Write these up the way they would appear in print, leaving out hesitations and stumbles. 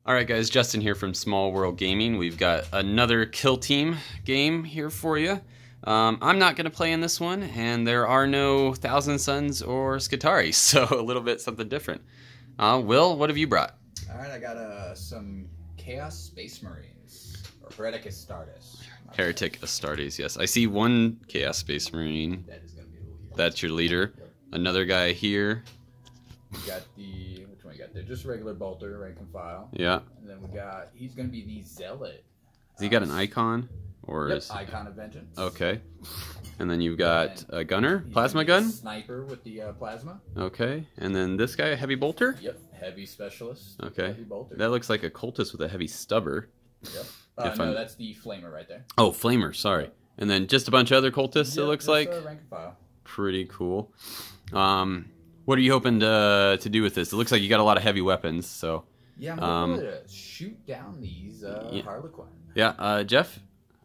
Alright guys, Justin here from Small World Gaming. We've got another Kill Team game here for you. I'm not going to play in this one, and there are no Thousand Suns or Skitaris, so a little bit something different. Will, what have you brought? Alright, I got some Chaos Space Marines, or Heretic Astartes. Heretic Astartes, yes. I see one Chaos Space Marine. That is going to be the leader. That's your leader. Yep. Another guy here. We got the, which one we got there? Just regular bolter, rank and file. Yeah. And then we got, he's going to be the Zealot. Has he got an icon? Or Yep, is... Icon of Vengeance. Okay. And then you've got a gunner, plasma gun. Sniper with the plasma. Okay. And then this guy, a heavy bolter. Yep, heavy specialist. Okay. Heavy bolter. That looks like a cultist with a heavy stubber. Yep. No, that's the flamer right there. Oh, flamer, sorry. And then just a bunch of other cultists, Yep, it looks just, like. rank and file. Pretty cool. What are you hoping to do with this? It looks like you got a lot of heavy weapons, so. Yeah, I'm hoping to shoot down these Harlequins. Yeah, Jeff,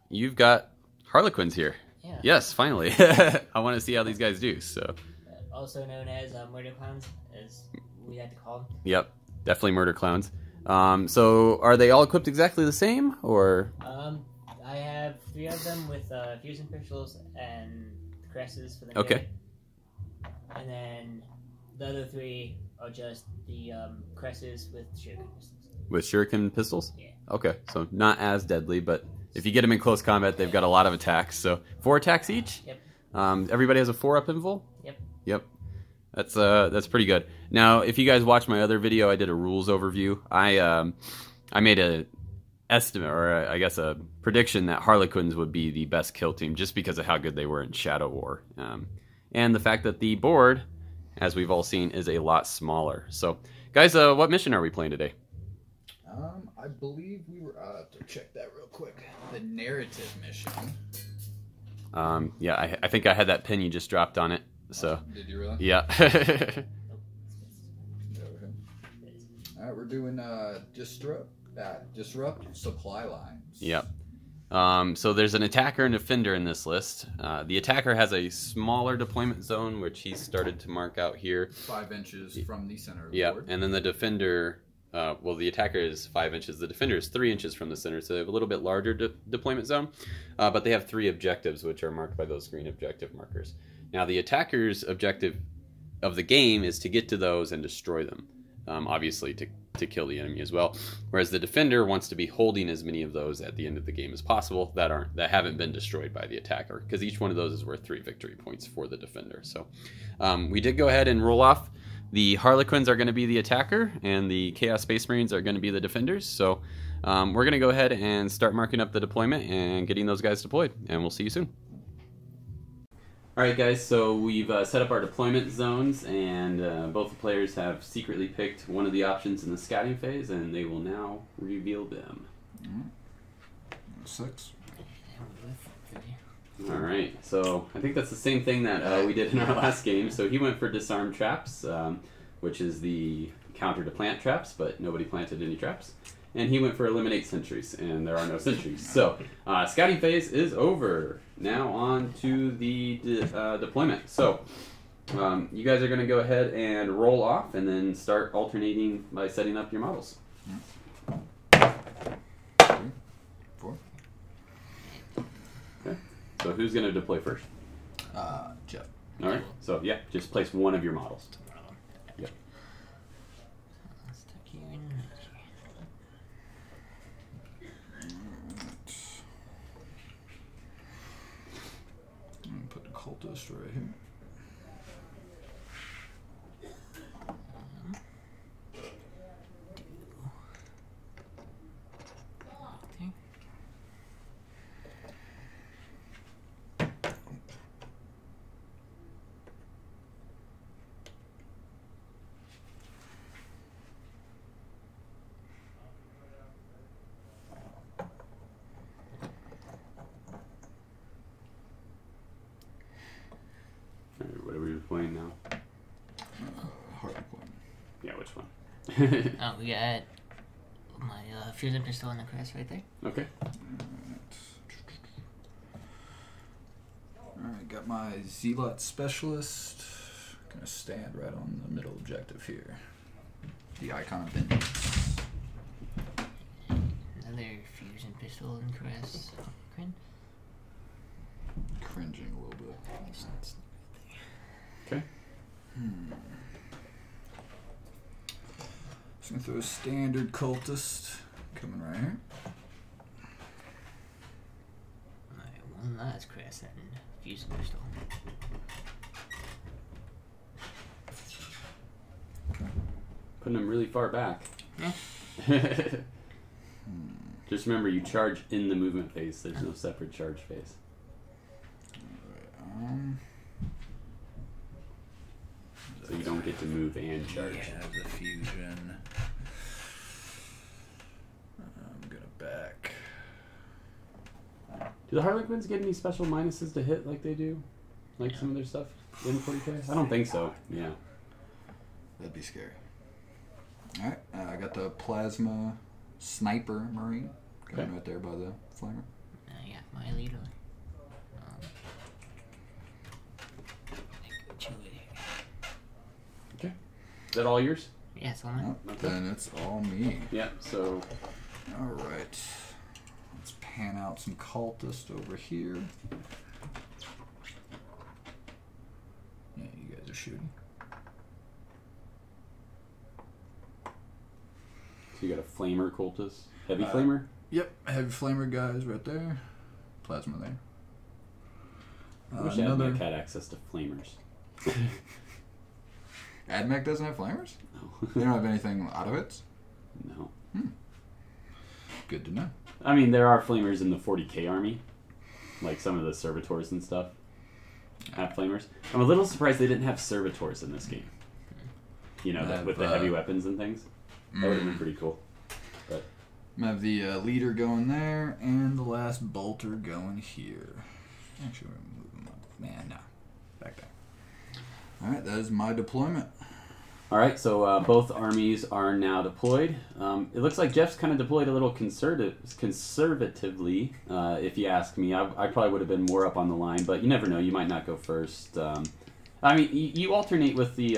you've got Harlequins here. Yeah. Yes, finally. I want to see how these guys do, so. Also known as murder clowns, as we like to call them. Yep, definitely murder clowns. So are they all equipped exactly the same, or? I have 3 of them with fusion pistols and cresses for the Okay. melee. And then the other 3 are just the cresses with shuriken pistols. With shuriken pistols? Yeah. Okay, so not as deadly, but if you get them in close combat, they've got a lot of attacks. So 4 attacks each? Yep. Everybody has a 4-up invul? Yep. Yep. That's pretty good. Now, if you guys watched my other video, I did a rules overview. I made a estimate, or I guess a prediction, that Harlequins would be the best kill team just because of how good they were in Shadow War. And the fact that the board, as we've all seen, is a lot smaller. So, guys, what mission are we playing today? I believe we were, to check that real quick. The narrative mission. Yeah, I think I had that pin you just dropped on it. So. Did you really? Yeah. Alright, we're doing disrupt supply lines. Yep. So there's an attacker and defender in this list. The attacker has a smaller deployment zone, which he started to mark out here. 5 inches from the center of the Yeah, board. and then the defender, well, the attacker is 5 inches. The defender is 3 inches from the center, so they have a little bit larger deployment zone. But they have 3 objectives, which are marked by those green objective markers. Now, the attacker's objective of the game is to get to those and destroy them. Obviously, to kill the enemy as well. Whereas the defender wants to be holding as many of those at the end of the game as possible that haven't been destroyed by the attacker, because each one of those is worth 3 victory points for the defender. So we did go ahead and roll off. The Harlequins are going to be the attacker, and the Chaos Space Marines are going to be the defenders. So we're going to go ahead and start marking up the deployment and getting those guys deployed, and we'll see you soon. Alright guys, so we've set up our deployment zones, and both the players have secretly picked one of the options in the scouting phase, and they will now reveal them. 6. Alright, so I think that's the same thing that we did in our last game. So he went for disarm traps, which is the counter to plant traps, but nobody planted any traps. And he went for eliminate sentries, and there are no sentries. So scouting phase is over. Now on to the deployment. So you guys are going to go ahead and roll off, and then start alternating by setting up your models. 3, 4. Okay. So who's going to deploy first? Jeff. All right. So yeah, just place one of your models. Yep. Let's tuck you in. Put the cultist right here. What are we deploying now? Harlequin. Yeah, which one? Oh, we got my fusion pistol and the crest right there. Okay. Alright, got my Zealot Specialist. Gonna stand right on the middle objective here. The Icon of Vengeance. another fusion pistol and caress. Harlequin. Cringing a little bit. Okay. Just gonna throw a standard cultist coming right here. Alright, one last caress and fusion pistol. Putting them really far back. Yeah. Just remember, you charge in the movement phase. There's no separate charge phase. So you don't get to move and charge. Yeah, the fusion. I'm gonna back. Do the Harlequins get any special minuses to hit like they do? Like some of their stuff in 40k? I don't think so. Yeah. That'd be scary. Alright, I got the Plasma Sniper Marine. Coming right there by the flamer. I got my leader. Okay. Is that all yours? Yeah, it's all mine. Okay. Then it's all me. Yeah, so... Alright. Let's pan out some cultists over here. Yeah, you guys are shooting. So you got a flamer cultist? Heavy flamer? Yep, heavy flamer guys right there. Plasma there. I wish AdMech had access to flamers. AdMech doesn't have flamers? No. They don't have anything out of it? No. Good to know. I mean, there are flamers in the 40k army. Like some of the servitors and stuff have flamers. I'm a little surprised they didn't have servitors in this game. You know, with the heavy weapons and things. That would have been pretty cool. But I have the leader going there and the last bolter going here. Actually, we're going to move him up. Man, no. Back there. Alright, that is my deployment. Alright, so both armies are now deployed. It looks like Jeff's kind of deployed a little conservatively, if you ask me. I probably would have been more up on the line, but you never know. You might not go first. I mean, you alternate with the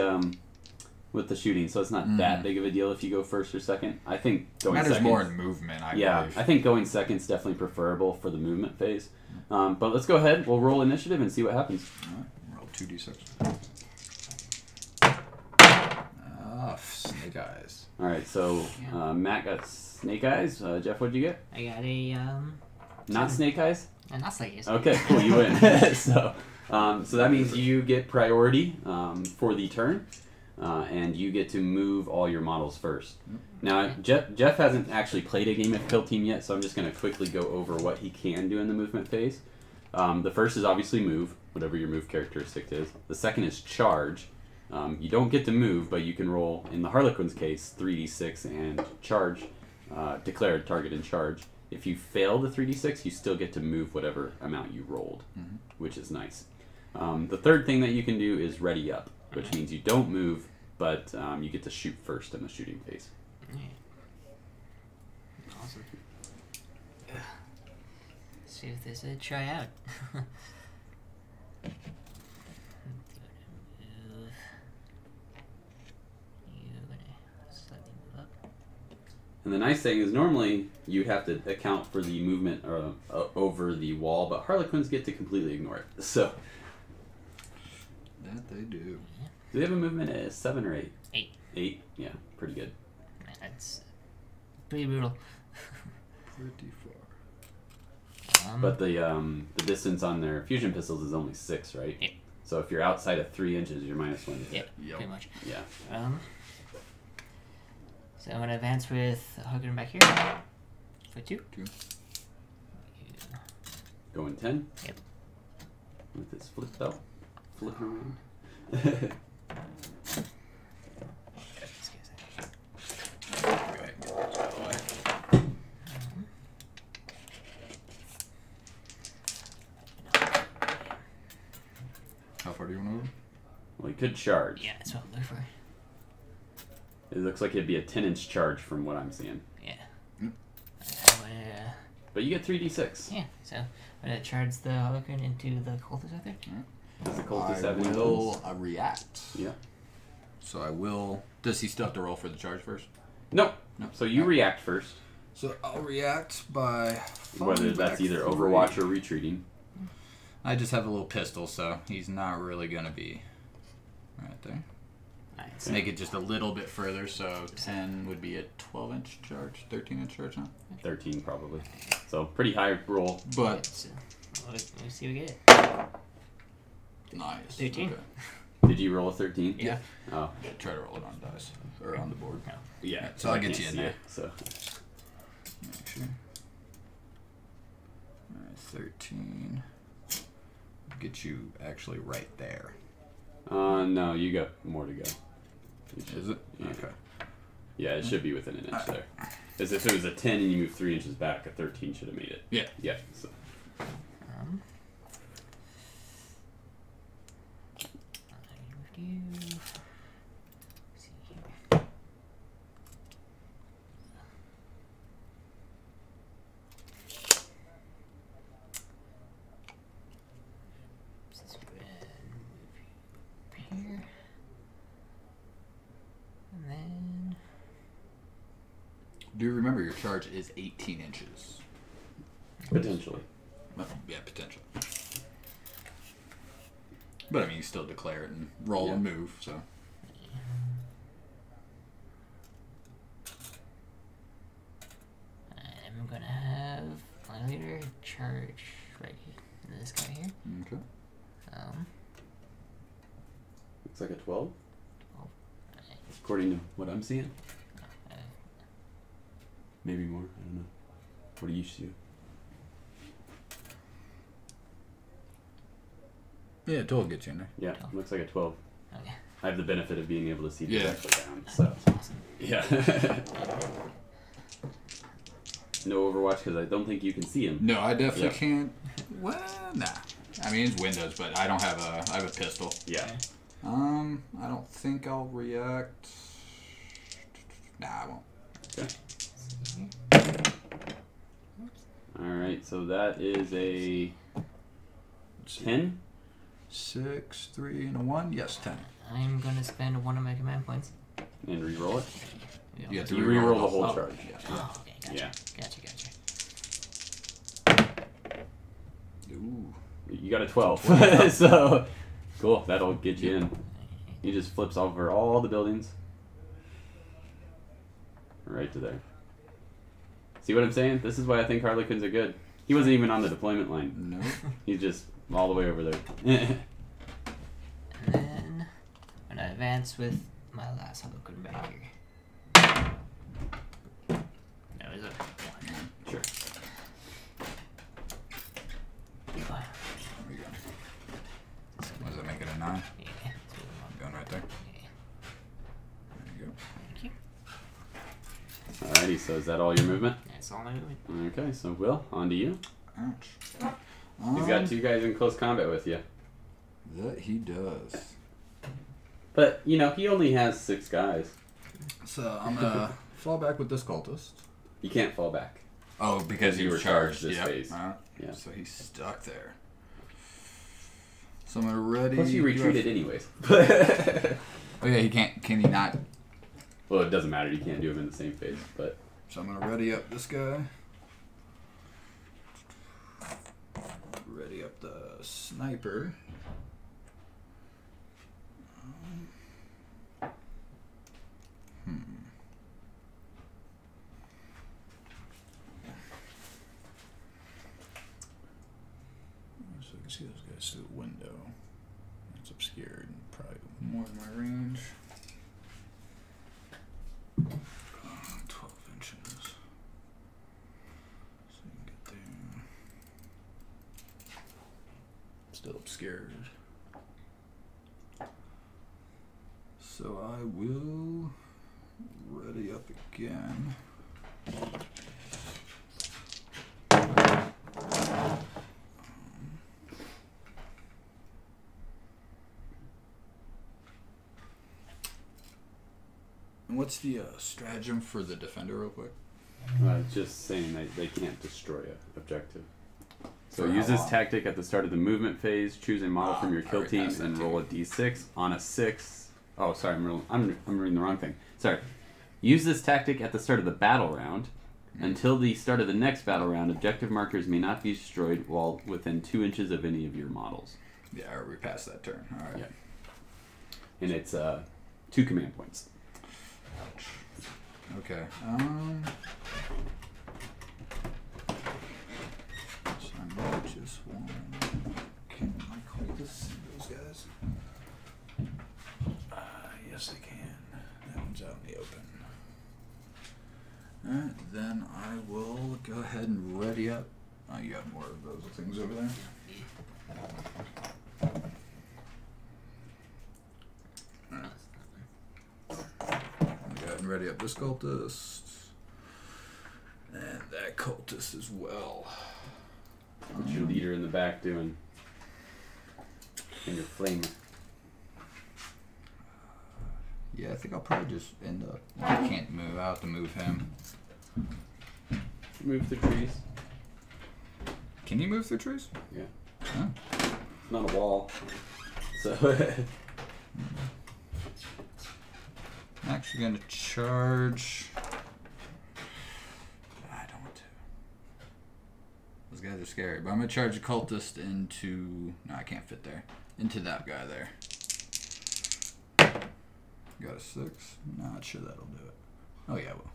shooting, so it's not that big of a deal if you go first or second. I think going matters second, more in movement, I believe. I think going second is definitely preferable for the movement phase. But let's go ahead. We'll roll initiative and see what happens. Alright, roll 2d6. Snake eyes. Alright, so Matt got snake eyes. Jeff, what'd you get? I got a Not snake eyes? not snake eyes. Okay, cool, you win. So that means you get priority for the turn, and you get to move all your models first. Now, Jeff hasn't actually played a game of Kill Team yet, so I'm just going to quickly go over what he can do in the movement phase. The first is obviously move, whatever your move characteristic is. The second is charge. You don't get to move, but you can roll, in the Harlequins case, 3d6 and charge, declare a target in charge. If you fail the 3d6, you still get to move whatever amount you rolled, which is nice. The third thing that you can do is ready up, which means you don't move, but you get to shoot first in the shooting phase. Awesome. See if there's a tryout. And the nice thing is normally you have to account for the movement over the wall, but Harlequins get to completely ignore it. So That they do. do they have a movement at 7 or 8? 8. 8? Yeah, pretty good. That's pretty brutal. Pretty far. But the distance on their fusion pistols is only 6, right? Yeah. So if you're outside of 3 inches, you're -1 to hit. Yep. Pretty much. Yeah. So I'm gonna advance with Harlequin back here for 2. 2. Going 10? Yep. With his flip belt. Flipping around. How far do you want to move? Well, he could charge. Yeah, that's what I'm looking for. It looks like it'd be a 10-inch charge from what I'm seeing. Yeah. But you get 3d6. Yeah, so I'm gonna charge the Harlequin into the cultist out there. Does the cultist I have any will bonus? react. Yeah. So I will... Does he still have to roll for the charge first? Nope. No. So you react first. So I'll react by Whether falling that's back either 3. Overwatch or retreating. I just have a little pistol, so he's not really gonna be right there. Nice. Let's make it just a little bit further, so 10 would be a 12-inch charge, 13-inch charge now. 13 probably. So pretty high roll. But So, let's see what we get. nice. 13. Okay. Did you roll a 13? Yeah. Oh. Yeah, try to roll it on dice or on the board. No. Yeah. So I'll I get can't you in see there. it, so. Make sure. Alright, 13. Get you actually right there. No, you got more to go. Is it? Yeah. Okay. Yeah, it should be within an inch there. As if it was a 10 and you move 3 inches back, a 13 should have made it. Yeah. Yeah. So. I review. See here. This red move here. And then Do you remember your charge is 18 inches? Potentially. Well, yeah, potentially. But I mean, you still declare it and roll and move, so. I'm gonna have my leader charge right here. This guy here. Okay. Looks like a 12. Oh. According to what I'm seeing. Uh, Maybe more. I don't know. What do you see? Yeah, 12 gets you in there. Yeah, looks like a 12. Okay. I have the benefit of being able to see Yeah. directly down, so. That's awesome. Yeah. No Overwatch because I don't think you can see him. No, I definitely Yep. can't. Well, nah. I mean, it's Windows, but I don't have a. I have a pistol. Yeah. I don't think I'll react. Nah, I won't. Okay. See here. Alright, so that is a 10? 6, 3, and a 1. Yes, 10. I'm gonna spend one of my command points. And re-roll it? You have to You re-roll re-roll the whole oh, charge. Yeah. Oh, okay, gotcha. Yeah. Gotcha. Ooh. You got a 12. So, cool. That'll get you in. He just flips over all the buildings. Right to there. See what I'm saying? This is why I think Harlequins are good. He wasn't even on the deployment line. No. He's just all the way over there. And then I'm gonna advance with my last Harlequin back here. That was a 1. Sure. Fine. There we go. What does that make it a 9? Yeah, let's move him Going right there. on. Yeah, There you go. thank you. Alrighty, so is that all your movement? That's all I'm doing. Okay, so Will, on to you. Ouch. He's got 2 guys in close combat with you. That he does. But, you know, he only has 6 guys. So I'm gonna fall back with this cultist. You can't fall back. Oh, because You he were was charged charged. this Yep. phase. Yeah. So he's stuck there. So I'm gonna ready. Plus, you do retreated I- anyways. Oh yeah, he can't. Can he not? Well, it doesn't matter. You can't do them in the same phase, but So I'm gonna ready up this guy. Ready up the sniper. So I can see those guys through the window. It's obscured and probably more in my range. 12 inches. So you can get there. Still obscured. So I will ready up again. And what's the stratagem for the defender, real quick? just saying they can't destroy an objective. So For use how this long? tactic at the start of the movement phase. Choose a model from your I kill already team passed that and to roll you. a d6 on a 6. Oh, sorry, I'm reading the wrong thing. Sorry. Use this tactic at the start of the battle round. Until the start of the next battle round, objective markers may not be destroyed while within 2 inches of any of your models. Yeah, or we passed that turn. All right. Yeah. And it's 2 command points. Okay. So I know just one. Can I call this those guys? Yes, I can. That one's out in the open. Alright, then I will go ahead and ready up. Oh, you got more of those things over there? Go ahead and ready up this cultist. And that cultist as well. What's your leader in the back doing? And your flamer. Yeah, I think I'll probably just end up. I can't move. I'll have to move him. Move the trees. Can you move through trees? Yeah. Huh? It's not a wall. So. I'm actually going to charge. I don't want to. Those guys are scary. But I'm going to charge a cultist into. No, I can't fit there. Into that guy there. Got a 6. Not sure that'll do it. Oh, yeah, well.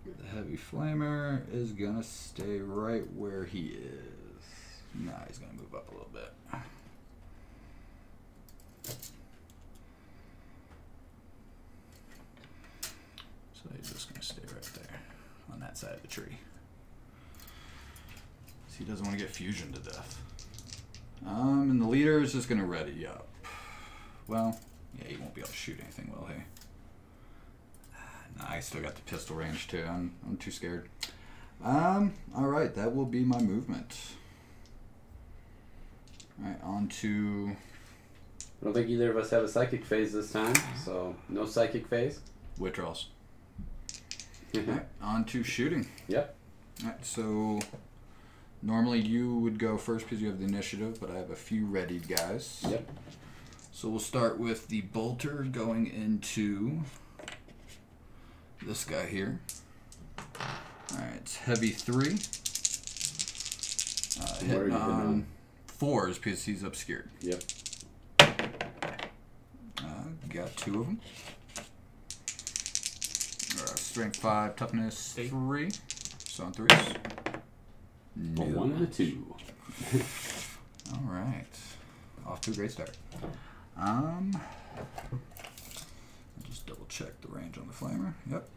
The heavy flamer is going to stay right where he is. Nah, he's going to move up a little bit. So he's just going to stay right there on that side of the tree. So he doesn't want to get fusion to death. And the leader is just going to ready up. Well, yeah, he won't be able to shoot anything, will he? Nah, I still got the pistol range too. I'm too scared. Alright, that will be my movement. Alright, on to... I don't think either of us have a psychic phase this time, so no psychic phase. withdrawals. Alright, on to shooting. Yep. Alright, so normally you would go first because you have the initiative, but I have a few readied guys. Yep. So we'll start with the bolter going into this guy here. Alright, it's heavy 3. Hitting on 4s because he's obscured. Yep. Got 2 of them. Strength 5, toughness 3. So on 3s. No. 1 and a 2. Alright. Off to a great start. I'll just double check the range on the flamer. Yep.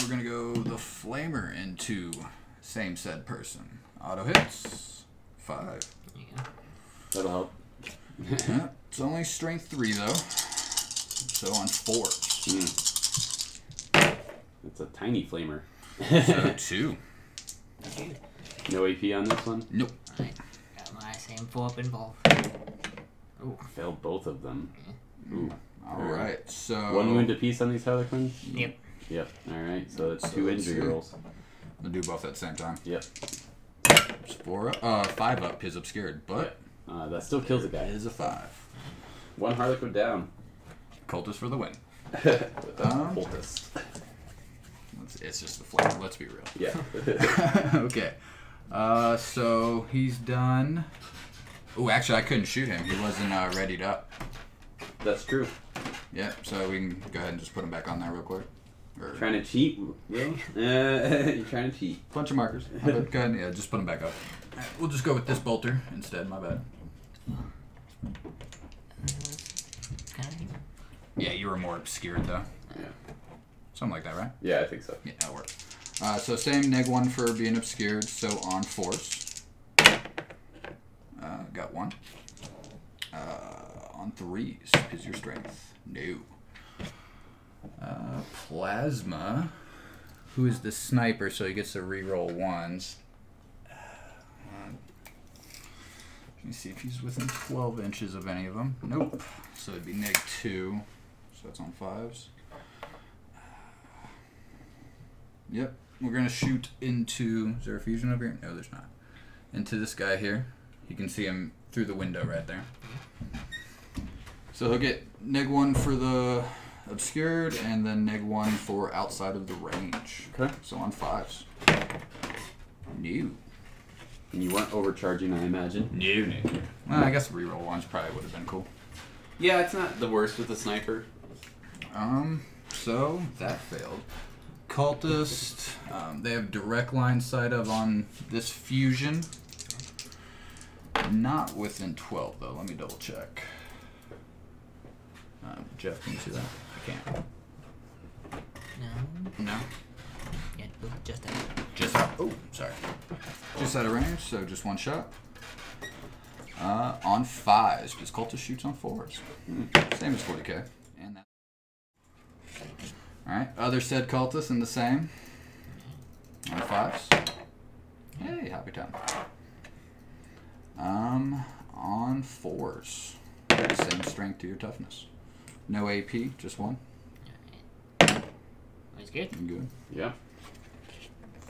We're gonna go the flamer into same said person. Auto hits 5. Yeah. That'll help. Yeah, it's only strength 3 though. So on 4. It's a tiny flamer. So 2. No AP on this one? Nope. Alright, got my same 4 up involved. Ooh. Failed both of them. Ooh. Alright, so 1 wound apiece on these Harlequins? Yep. Yep. Alright, so it's So 2 let's injury see. rolls. I'll do both at the same time. Yep. It's 4 up, 5 up is obscured, but That still kills a it guy. is a 5. 1 Harlequin down. Cultist for the win. Poultice. It's just the flavor, let's be real. Yeah. Okay. So he's done. Oh, actually, I couldn't shoot him. He wasn't readied up. That's true. Yeah, so we can go ahead and just put him back on there real quick. Or Trying to cheat, Will? You're trying to cheat. bunch of markers. Go ahead and just put him back up. Alright, we'll just go with this bolter instead, my bad. Yeah, you were more obscured though. Yeah. Something like that, right? Yeah, I think so. Yeah, that'll work. So same -1 for being obscured, so on force. Got 1. On 3s, is your strength. No. Plasma, who is the sniper, so he gets to reroll 1s. Let me see if he's within 12 inches of any of them. Nope. So it'd be -2. So that's on 5s. Yep. We're going to shoot into... Is there a fusion over here? No, there's not. Into this guy here. You can see him through the window right there. So he'll get -1 for the obscured, and then -1 for outside of the range. Okay. So on 5s. New. And you weren't overcharging, I imagine. No. Well, I guess reroll ones probably would have been cool. Yeah, it's not the worst with the sniper. So that failed. Cultist, they have direct line sight of on this fusion. Not within 12 though. Let me double check. Jeff, can you see that? I can't. No. No. Yeah, just that. Just out. Oh, sorry. Just out of range, so just one shot. On 5s, because Cultist shoots on 4s. Same as 40k. And that. Alright, other said Cultist in the same. On 5s. Hey, happy time. On 4s. Same strength to your toughness. No AP, just 1. That's good. Good. Yeah.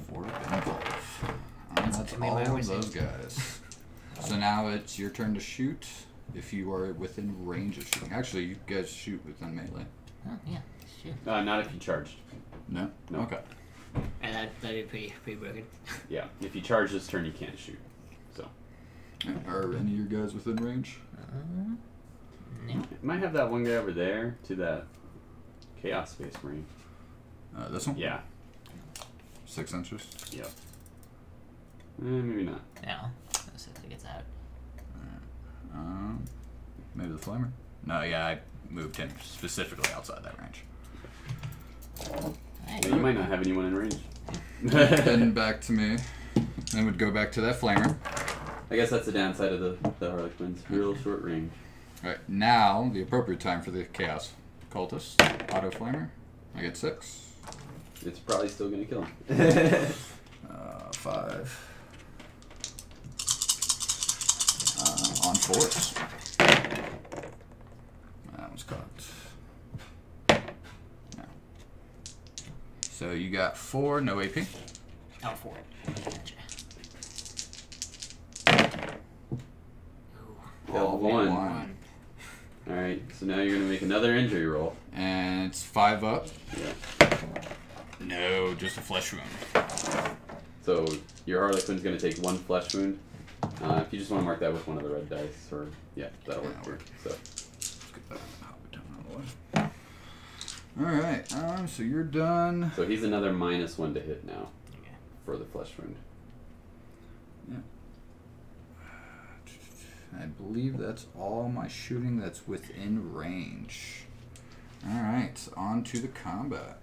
4 and 5. That's I mean, all I of always those guys. So now it's your turn to shoot if you are within range of shooting. Actually, you guys shoot within melee. Oh, yeah. Sure. Not if you charged. No? No. Okay. And that'd be pretty broken. Yeah, if you charge this turn, you can't shoot. So. Are any of your guys within range? No. It might have that one guy over there to that Chaos Space Marine. This one? Yeah. 6 inches? Yep. Maybe not. No. Let's see if it gets out. Maybe the flamer? No, yeah, I moved him specifically outside that range. Hey. Yeah, you might not have anyone in range. Then back to me. Then would go back to that flamer. I guess that's the downside of the Harlequins. Real short range. Alright, now the appropriate time for the Chaos Cultist. Auto flamer. I get 6. It's probably still going to kill him. 5. On 4s. That one's cocked. No. So you got 4, no AP. Oh, 4. Gotcha. Failed 1. Alright, so now you're going to make another injury roll. And it's 5 up. Yeah. No, just a flesh wound. So your Harlequin's going to take 1 flesh wound. If you just want to mark that with one of the red dice, or yeah, that'll work too. So. Let's get that out of the way. Alright, so you're done. So he's another -1 to hit now Okay. for the flesh wound. Yeah. I believe that's all my shooting that's within range. Alright, on to the combat.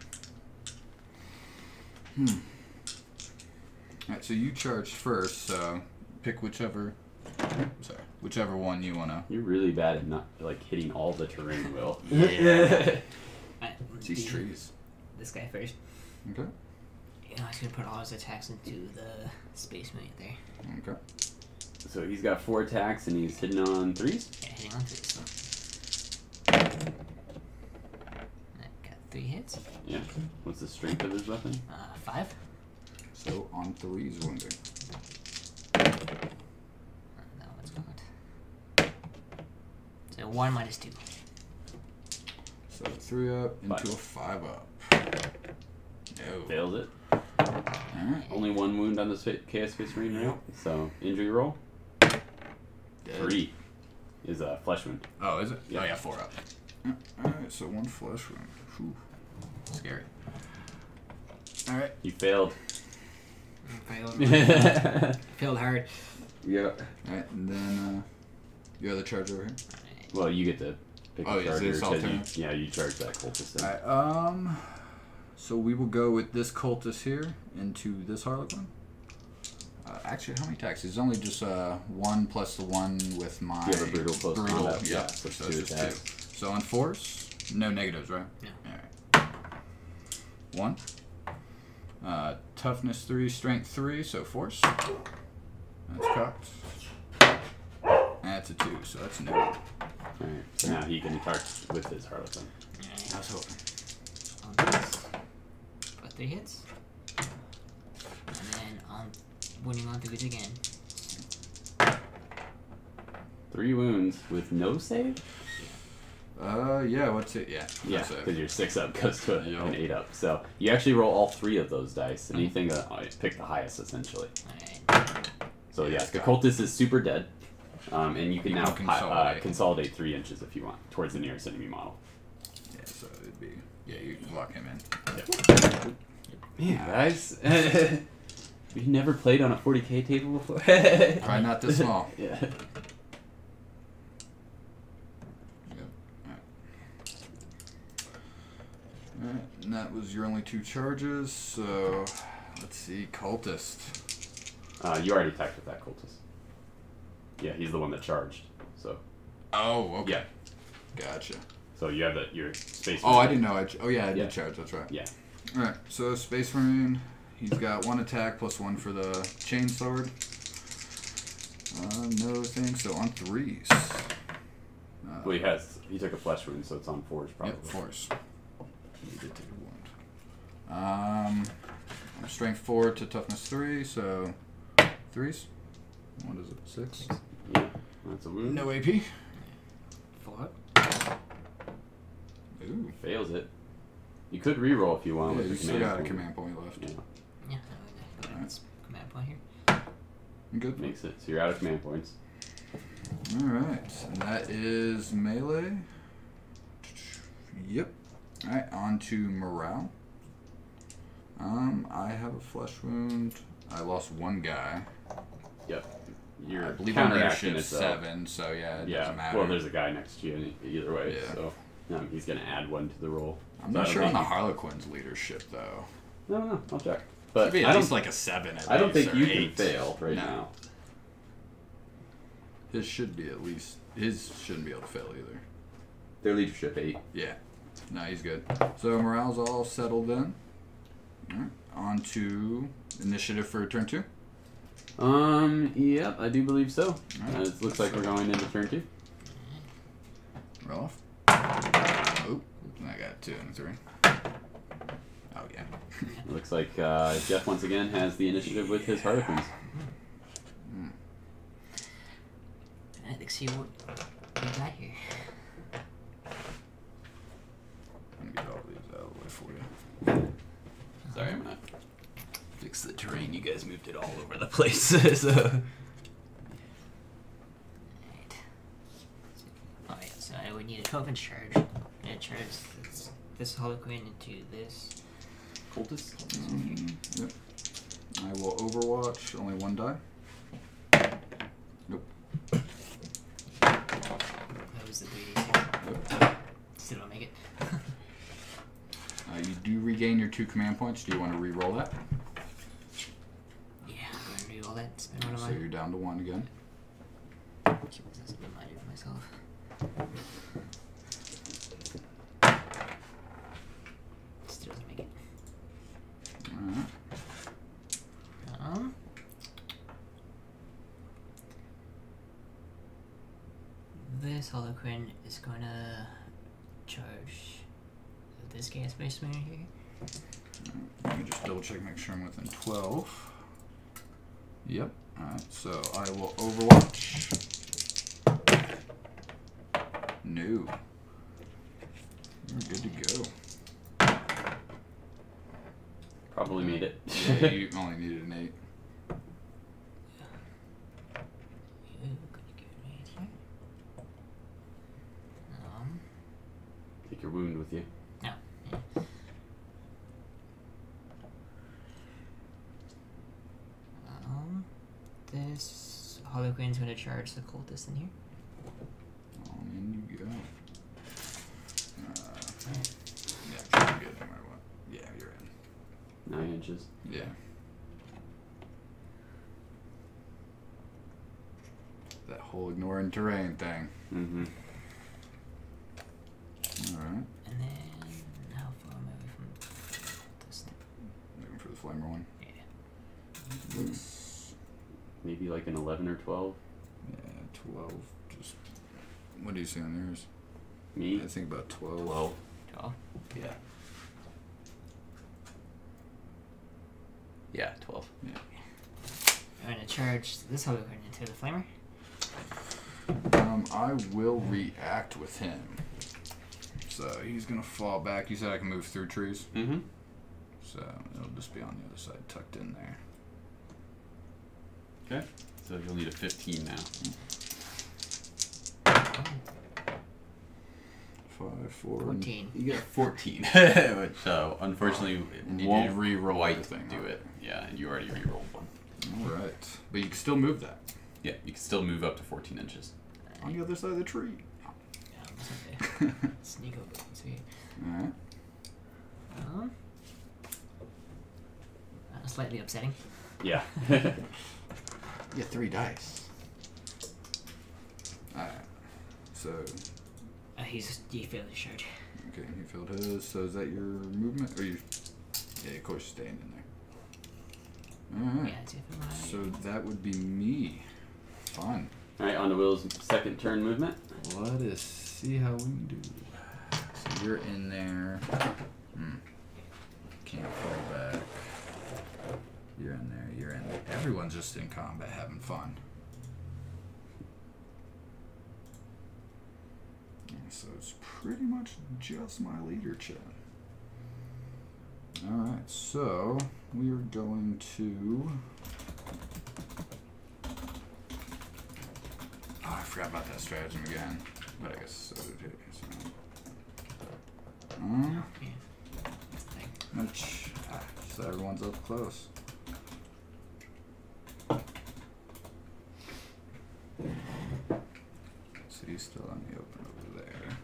Alright, so you charged first, so pick whichever one you wanna. You're really bad at not like hitting all the terrain, Will. Yeah. These trees. This guy first. Okay. You know, he's gonna put all his attacks into the space mate there. Okay. So he's got 4 attacks and he's hitting on 3s? Yeah, hitting on 3s. I got 3 hits. Yeah. What's the strength of his weapon? 5. So on 3s wounding. That one's gone. So 1 minus 2. So 3 up into 5. a 5 up. No. Failed it. Alright. Only 1 wound on the Chaos Space Marine, right? So injury roll. 3 is a flesh wound. Oh, is it? Yeah. Oh, yeah, 4 up. Alright, so 1 flesh wound. Whew. Scary. Alright. You failed. Failed hard. Yeah. Alright, and then your other charge over here. Well, you get to pick Oh, a is charger. this 'cause alternate? you charge that cultist thing. Alright, so we will go with this cultist here into this Harlequin. Actually, how many attacks? It's only just 1 plus the 1 with my You have a brutal close combat. Yeah, Yeah, so so it's 2 just attacks. 2. So on 4s, no negatives, right? No. Alright. 1. Toughness 3, strength 3, so force. That's cocked. That's a 2, so that's no. Alright, so now he can attack with his Harlequin. I was hoping. On this. Got 3 hits. And then on winning on 3s again. 3 wounds with no save? Yeah, what's it? Yeah. Yeah, that's it. because your 6 up goes to Yup. an 8 up. So you actually roll all 3 of those dice. Anything that pick the highest, essentially. Alright. So Yeah, yes, it's the got- cultist is super dead. And you can now consolidate. consolidate 3 inches if you want towards the nearest enemy model. Yeah, so it'd be. Yeah, you can lock him in. Man, guys. We've never played on a 40k table before. Probably not this small. Yeah. Yep. Alright, and that was your only 2 charges, so let's see, cultist. You already attacked with that cultist. Yeah, he's the one that charged. So Oh, okay. yeah. Gotcha. So you have your space. Oh, I didn't know. I Yeah. did charge, that's right. Yeah. Alright, so Space Marine, he's got 1 attack plus 1 for the chain sword. No thing, so on 3s. Well, he took a flesh wound, so it's on 4s probably. Yep, 4s. He did take a wound. Strength 4 to toughness 3, so 3s. What is it? 6? Yeah, that's a wound. No AP. 4. Ooh. Fails it. You could reroll if you want Yeah, with you the still command got a point. command point left. Yeah, Yeah, go ahead. Let's command point here. You good? makes it. So you're out of command points. Alright, and that is melee. Yep. Alright, on to morale. I have a flesh wound. I lost 1 guy. Yep. You're I believe I'm counteracting leadership it, though. 7, so yeah, it doesn't matter. Well, there's a guy next to you either way, Yeah. so he's going to add 1 to the roll. I'm So not I sure don't on the think Harlequins leadership though. No, I'll check. Should But be I at don't least like a 7 at I don't least, think or you 8. can fail right No. now. His should be at least. His shouldn't be able to fail either. Their leadership 8. Yeah. No, he's good. So morale's all settled then. Alright. On to initiative for turn 2. Yep, I do believe so. Alright. It looks like we're going into turn 2. Roll off. Oh, I got 2 and 3. Oh yeah. It looks like Jeff once again has the initiative with his Harlequins. Let's see what we got here. I'm gonna get all these out of the way for you. Sorry, I'm gonna fix the terrain. You guys moved it all over the place. so Alright. Oh yeah, so I would need a 12-inch charge. And charge this Harlequin into this. cultist. Yep. I will overwatch. Only 1 die. Nope. That was the 3d6. Yep. Still don't make it. You do regain your 2 command points. Do you want to re-roll that? Yeah, I'm going to do all that. Spend one of So mine. you're down to 1 again. Keep this reminded of myself. Still doesn't make it. Alright. This Harlequin is going to charge this gas Space Marine here. Let me just double check, make sure I'm within 12. Yep. Alright, so I will overwatch. No. You're good to go. Probably made it. Yeah, you only needed an 8. Ooh, gonna get right here. Take your wound with you. No. This Harlequin's gonna charge the cultist in here. On in you go. Yeah, you're good no matter what. Yeah, you're in. 9 inches. Yeah. That whole ignoring terrain thing. Mm-hmm. Alright. And then how far am I away from this thing? Looking for the flamer one. Yeah. Looks. Maybe like an 11 or 12. Yeah, 12. Just. What do you see on yours? Me? I think about 12. 12. 12. Yeah. Yeah, 12. Yeah. I'm gonna charge this Harlequin into the flamer. I will react with him. So he's gonna fall back. You said I can move through trees? Mm-hmm. So it'll just be on the other side, tucked in there. Okay. So you'll need a 15 now. 5, 4. 14. You get 14. Which, unfortunately, And you won't did re-roll quite everything, do huh? it. Yeah, and you already re-rolled one. Alright. But you can still move that. Yeah, you can still move up to 14 inches. On the other side of the tree. Yeah, it's okay. Sneak over. It's okay. Alright. Slightly upsetting. Yeah. You get 3 dice. Alright. So, He failed his charge. okay, he filled his. So is that your movement? Or you? Yeah, of course, staying in there. Alright. Yeah, it's it for my... So that would be me. Fun. Alright, on to Will's second turn movement. Let us see how we can do. So you're in there. Can't fall back. You're in there. You're in there. Everyone's just in combat having fun. So it's pretty much just my leader chat. Alright, so we are going to... Oh, I forgot about that stratagem again. But I guess so did he. So. Much. So everyone's up close. So he's still on the open over there.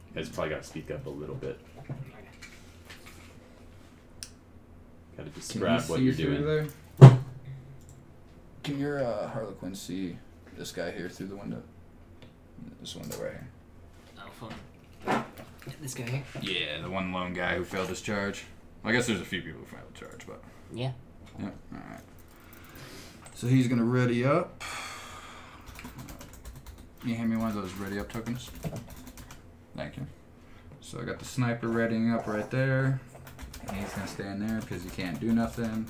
You guys probably got to speak up a little bit. Got to describe what you're doing. There? Can your Harlequin see this guy here through the window? This window right here. Oh, fun. This guy here? Yeah, the one lone guy who failed his charge. Well, I guess there's a few people who failed charge, but... Yeah. Yeah, alright. So he's gonna ready up. Can you hand me one of those ready up tokens? Thank you. So I got the sniper readying up right there. And he's gonna stand there because he can't do nothing.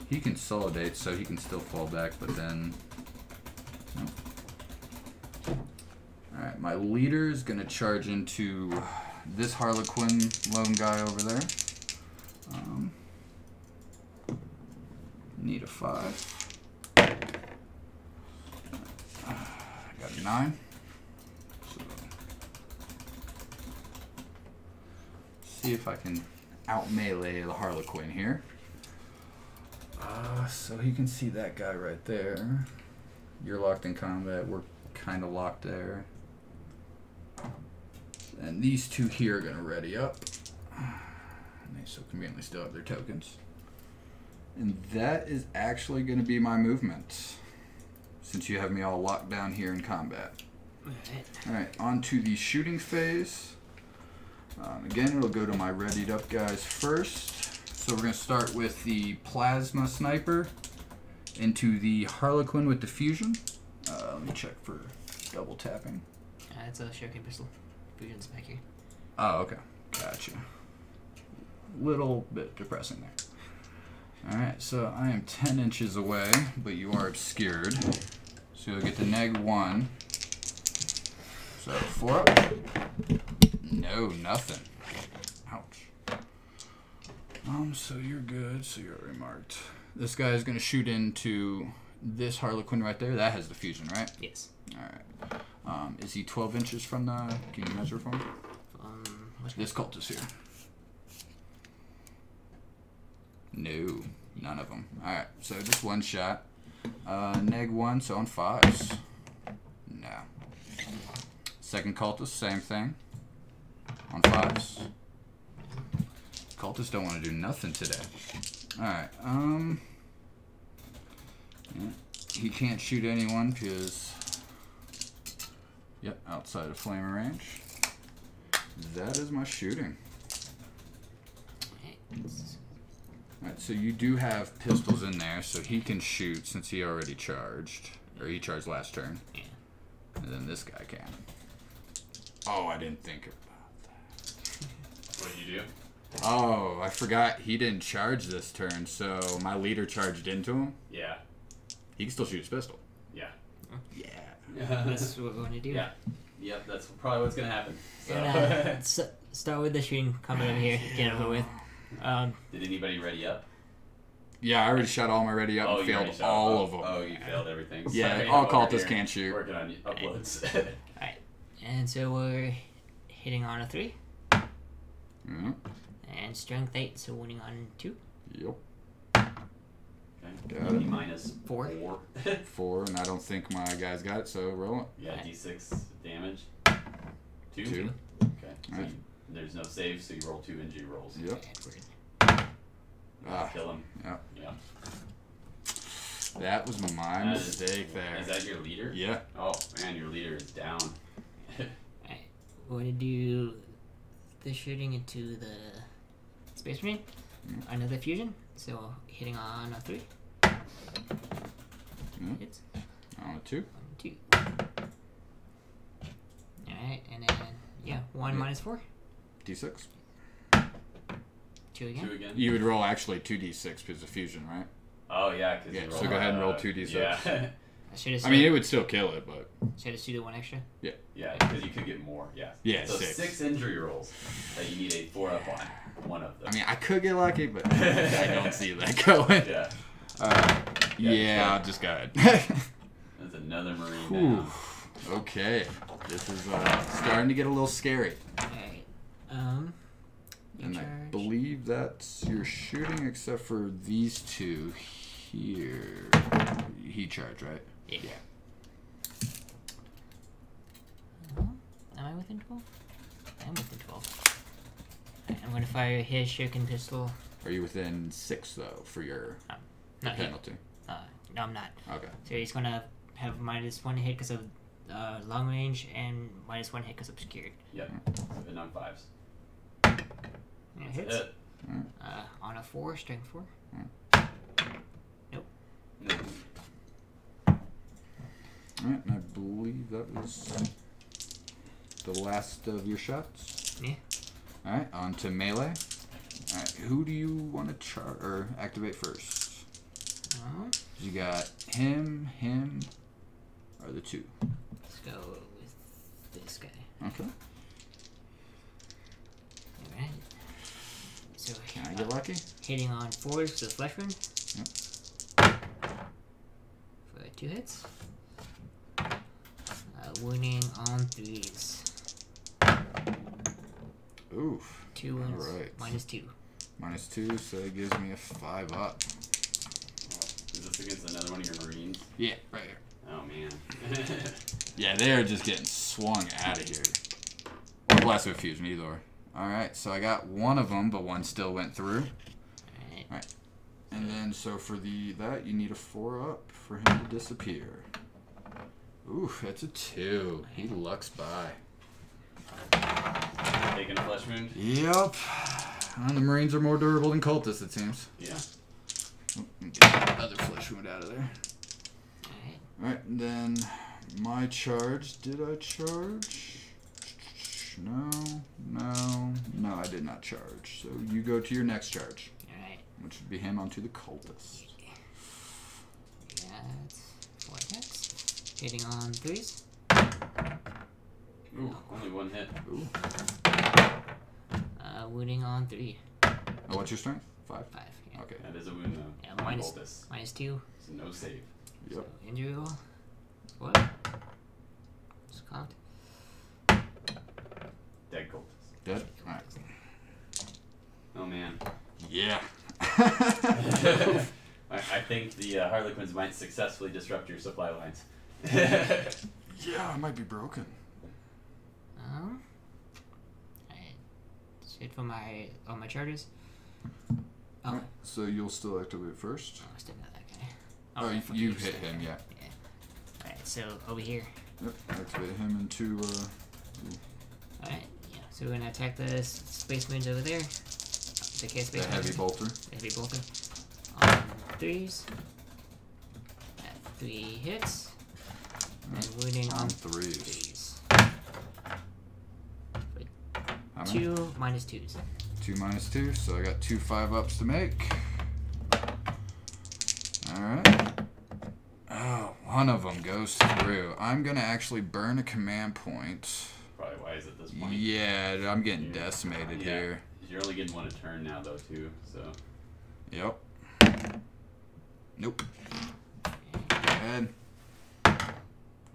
He consolidates so he can still fall back, but then... Nope. Alright, my leader is gonna charge into this Harlequin lone guy over there. Need a 5. I got a 9. So, see if I can out melee the Harlequin here. So he can see that guy right there. You're locked in combat. We're kind of locked there. And these two here are going to ready up. And they so conveniently still have their tokens. And that is actually going to be my movement. Since you have me all locked down here in combat. Alright, on to the shooting phase. Again, it'll go to my readied up guys first. So we're going to start with the plasma sniper into the Harlequin with diffusion. Let me check for double tapping. It's a shuriken pistol. Fusion's back here. Oh, okay. Gotcha. Little bit depressing there. Alright, so I am 10 inches away, but you are obscured. So you'll get to -1. So 4 up. No, nothing. Ouch. So you're good. So you're already marked. This guy is going to shoot into this Harlequin right there. That has the fusion, right? Yes. Alright. Is he 12 inches from the... Can you measure for him? This cultist here. No. None of them. Alright. So just one shot. -1, so on 5s. No. Second cultist, same thing. On 5s. Cultists don't want to do nothing today. Alright, yeah, he can't shoot anyone because, yep, outside of flame range. That is my shooting. Alright, so you do have pistols in there, so he can shoot since he already charged. Or he charged last turn. And then this guy can. Oh, I didn't think about that. What did you do? Oh, I forgot he didn't charge this turn, so my leader charged into him. Yeah. He can still shoot his pistol. Yeah. Yeah. That's what we're going to do. Yeah. Yep, that's probably what's going to happen. So. And, start with the shooting combat over here. Get it over with. Did anybody ready up? Yeah, I already shot all my ready up and failed all of them. Oh, you failed everything. Yeah, Sorry, all over cultists here can't shoot. Working on uploads. Alright. And so we're hitting on a 3. Yeah. And strength 8, so winning on 2. Yep. Okay. Got it. minus 4. 4, and I don't think my guys got it, so roll it. Yeah, d6 damage. 2? 2. Okay. So Alright. there's no save, so you roll 2 injury rolls. Yep. Kill him. Yep. Yeah. That was my mistake there. Is that your leader? Yeah. Oh, man, your leader is down. Alright. We're going to do the shooting into the Space Marine. Another fusion. So hitting on a 3. Hits. On a 2. On 2. Alright, and then, yeah, 1 minus 4. D6. 2 again. 2 again? You would roll actually 2d6 because of fusion, right? Oh, yeah. Cause Yeah, you so roll, go ahead and roll 2d6. Yeah. I should have I mean, it would still kill it, but... Should have suited 1 extra. Yeah. Yeah, because you could get more. Yeah. Yeah, so 6. 6 injury rolls that you need a 4 up on. One of them. I mean, I could get lucky, but I don't see that going. Yeah. Yeah, I'll just go ahead. That's another Marine down. Okay. This is starting to get a little scary. Alright. And charge. I believe that's your shooting, except for these 2 here. He charged, right? Yeah. Am I within 12? I am within 12. Right, I'm going to fire his shuriken pistol. Are you within 6 though for your No, penalty? no, I'm not. Okay. So he's going to have -1 hit because of long range and -1 hit because of obscured. Yep. 7 on 5s. And it hits. Hit. On a 4, strength 4. Nope. No. Alright, and I believe that was the last of your shots. Yeah. Alright, on to melee. Alright, who do you want to or activate first? You got him, or the 2? Let's go with this guy. Okay. Alright. So Can I get lucky? hitting on 4s for the flesh wound. Yep. For 2 hits. Wounding on 3s. Oof. 2 wounds. Alright. -2. -2, so it gives me a 5 up. Is this against another one of your Marines? Yeah, right here. Oh, man. Yeah, they're just getting swung out of here. Or blessed with fusion, either or. Alright, so I got one of them, but one still went through. Alright. And then, so for that, you need a 4 up for him to disappear. Ooh, that's a 2. He lucks by. Taking a flesh wound? Yep. The Marines are more durable than cultists, it seems. Yeah. Oh, let me get that other flesh wound out of there. Alright, and then my charge. Did I charge? No, I did not charge. So you go to your next charge. Alright. Which would be him onto the cultist. Yeah, that's 4 attacks. Hitting on 3s. Ooh, only 1 hit. Ooh. Wounding on 3. Oh, what's your strength? 5? 5. Yeah. Okay. That is a wound, though. Yeah, On minus- cultists. -2. So no save. Yep. So injury roll. What? It's cocked. Dead cultists. Dead? Alright. Oh, man. Yeah. I think the Harlequins might successfully disrupt your supply lines. Yeah, I might be broken. Alright. Shit for my charges. Oh. Alright, so you'll still activate first. Oh, I still got that guy. Oh, Okay, you fuck hit him, yeah. Yeah. Alright, so over here. Yep, activate him into, Alright, yeah. So we're gonna attack the space marines over there. The the space heavy marines. bolter. The heavy bolter. On 3s. At 3 hits. And wounding on 3s. 3s. How many? 2 -2s. 2 -2, so I got 2 5-ups to make. Alright. Oh, one of them goes through. I'm going to actually burn a command point. Probably wise at this point. Yeah, I'm getting decimated here. You're only getting one a turn now, though, too. So. Yep. Nope. Go ahead.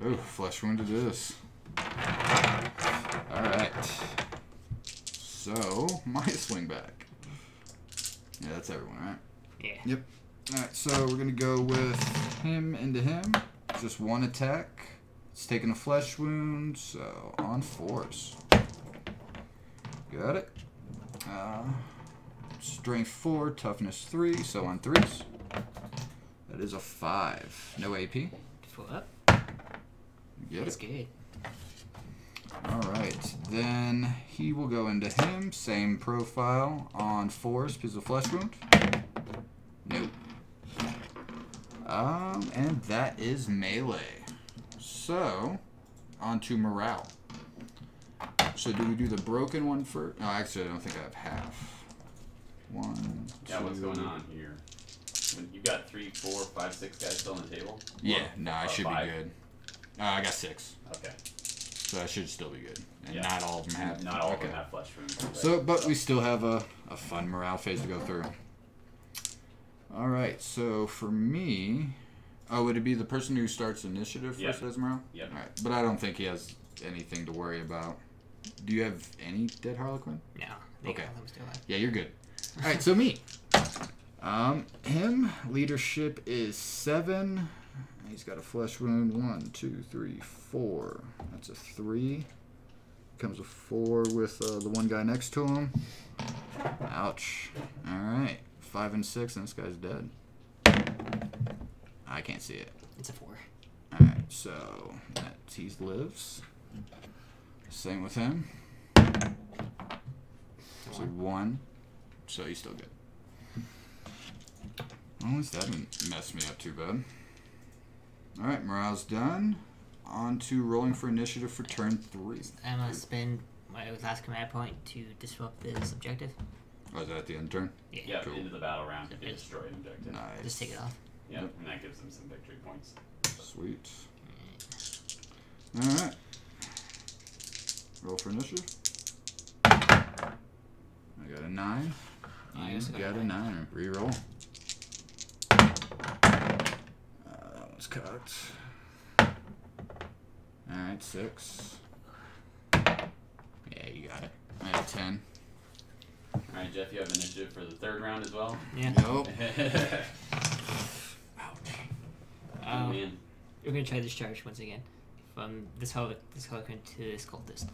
Ooh, flesh wound it is. Alright. So, my swing back. Yeah, that's everyone, right? Yeah. Yep. Alright, so we're going to go with him into him. Just one attack. It's taking a flesh wound, so on force. Got it. Strength 4, toughness 3, so on 3s. That is a 5. No AP. Full up. Get That's it. good. Alright, then he will go into him. Same profile on force, piece of flesh wound. Nope. And that is melee. So, on to morale. So do we do the broken one first? No, actually, I don't think I have half. 1, 2. Yeah, what's going on here? When you've got 3, 4, 5, 6 guys still on the table? Yeah, no, I should 5? be good. I got 6. Okay. So I should still be good. And Yeah. not all of them have. Not all of them have flesh wounds. Right? So, but we still have a fun morale phase to go through. Alright, so for me... Oh, would it be the person who starts initiative first Yep. as morale? Yep. Alright, but I don't think he has anything to worry about. Do you have any dead Harlequin? No. Okay. I'm still alive. Yeah, you're good. Alright, so me. Him, leadership is 7. He's got a flesh wound. 1, 2, 3, 4. That's a 3. Comes a 4 with the one guy next to him. Ouch. Alright. 5 and 6, and this guy's dead. I can't see it. It's a 4. Alright, so he lives. Same with him. So 1. So he's still good. Well, at least that didn't mess me up too bad. Alright, morale's done. On to rolling for initiative for turn 3. I'm going to spend my last command point to disrupt this objective. Oh, is that at the end turn? Yeah. Yeah, Cool. into the battle round if you destroy an objective. Nice. Just take it off. Yep, and that gives them some victory points. Sweet. Alright. Roll for initiative. I got a 9. I You also got a 9. Reroll. That one's cocked. Alright, 6. Yeah, you got it. I had a 10. Alright, Jeff, you have initiative for the third round as well? Yeah. Nope. Oh, man. We're going to try this charge once again. From this Harlequin to this cultist.